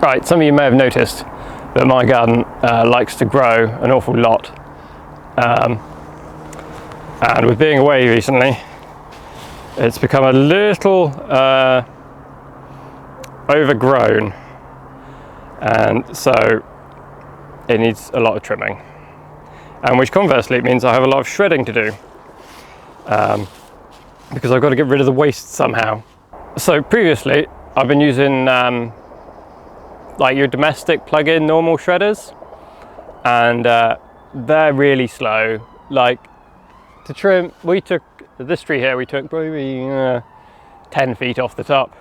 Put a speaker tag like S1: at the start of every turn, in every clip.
S1: Right, some of you may have noticed that my garden likes to grow an awful lot. And with being away recently, it's become a little overgrown, and so it needs a lot of trimming, and which conversely means I have a lot of shredding to do, because I've got to get rid of the waste somehow. So previously I've been using like your domestic plug-in normal shredders, and they're really slow. Like, to trim, we took this tree here, we took probably 10 feet off the top,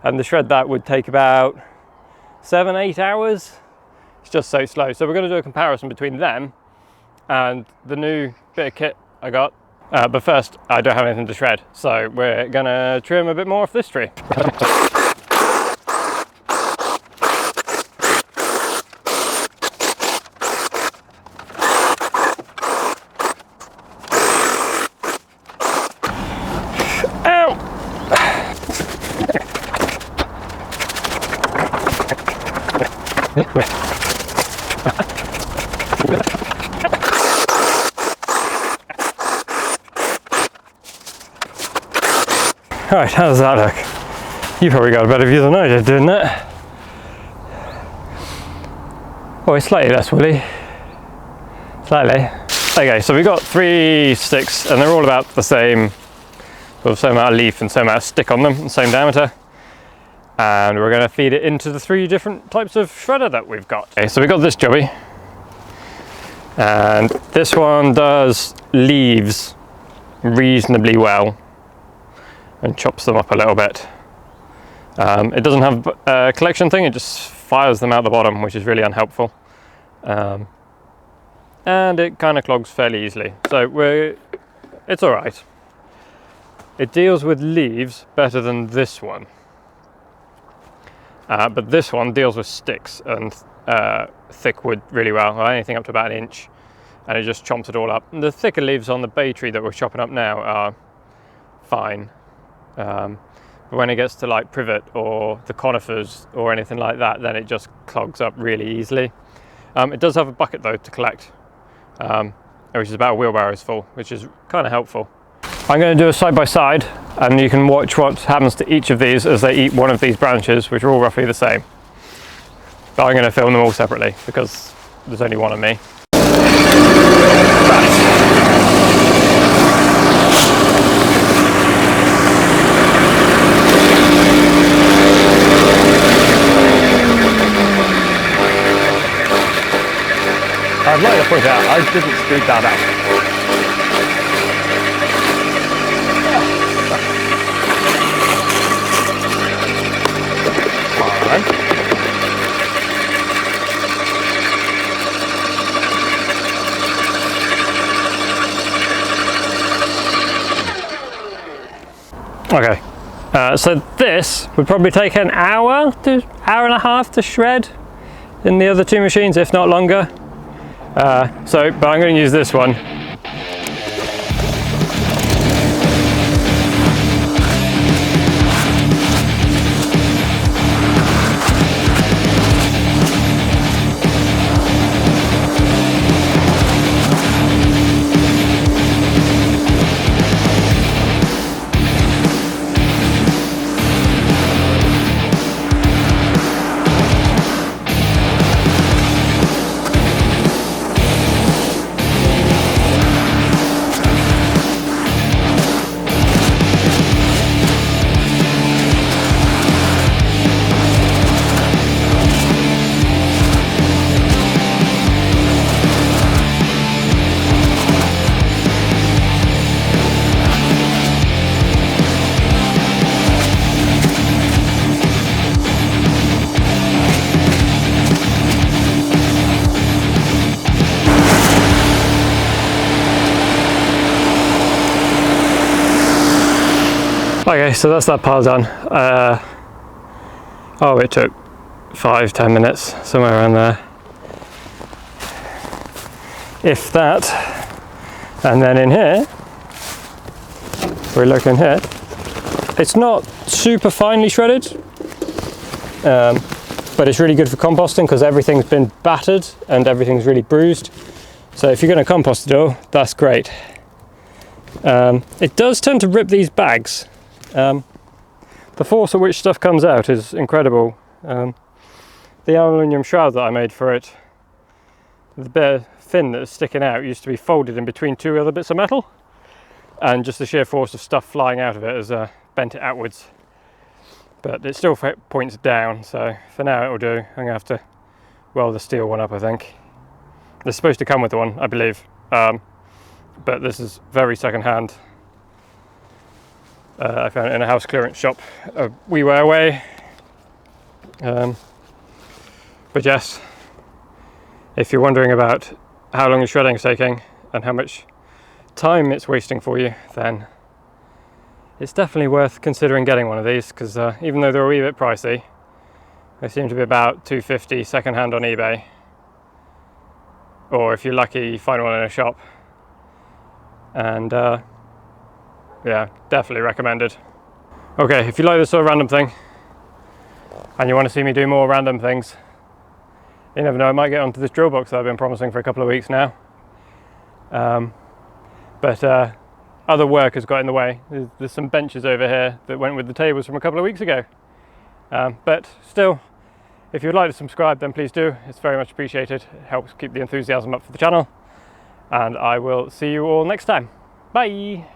S1: and to shred that would take about 7-8 hours. It's just so slow. So we're going to do a comparison between them and the new bit of kit I got. But first, I don't have anything to shred, so we're going to trim a bit more off this tree. Alright, how does that look? You probably got a better view than I did, didn't it? Oh, it's slightly less woolly. Slightly. Okay, so we've got 3 sticks, and they're all about the same, sort of same amount of leaf and same amount of stick on them, same diameter. And we're going to feed it into the 3 different types of shredder that we've got. Okay, so we've got this jobby, and this one does leaves reasonably well and chops them up a little bit. It doesn't have a collection thing, it just fires them out the bottom, which is really unhelpful. And it kind of clogs fairly easily, so it's all right. It deals with leaves better than this one. But this one deals with sticks and thick wood really well, anything up to about 1 inch, and it just chomps it all up. And the thicker leaves on the bay tree that we're chopping up now are fine. But when it gets to like privet or the conifers or anything like that, then it just clogs up really easily. It does have a bucket though to collect, which is about a wheelbarrow's full, which is kind of helpful. I'm going to do a side by side, and you can watch what happens to each of these as they eat one of these branches, which are all roughly the same. But I'm going to film them all separately because there's only one of me. I'd like to point out, I didn't scoot that out. Okay, so this would probably take an hour to hour and a half to shred in the other 2 machines, if not longer. But I'm going to use this one. Okay, so that's that pile done. Oh, it took 5-10 minutes, somewhere around there. If that. And then in here, we're looking here, it's not super finely shredded, but it's really good for composting because everything's been battered and everything's really bruised. So if you're going to compost it all, that's great. It does tend to rip these bags. The force at which stuff comes out is incredible. The aluminium shroud that I made for it, the bit of fin that's sticking out used to be folded in between two other bits of metal, and just the sheer force of stuff flying out of it has bent it outwards. But it still points down, so for now it'll do. I'm going to have to weld the steel one up, I think. It's supposed to come with one, I believe, but this is very second-hand. I found it in a house clearance shop a wee way away. But yes, if you're wondering about how long the shredding is taking and how much time it's wasting for you, then it's definitely worth considering getting one of these, because even though they're a wee bit pricey, they seem to be about $250 second-hand on eBay, or if you're lucky you find one in a shop. And yeah, definitely recommended. Okay, if you like this sort of random thing and you want to see me do more random things, you never know, I might get onto this drill box that I've been promising for a couple of weeks now. But other work has got in the way. There's some benches over here that went with the tables from a couple of weeks ago. But still, if you'd like to subscribe, then please do. It's very much appreciated. It helps keep the enthusiasm up for the channel. And I will see you all next time. Bye!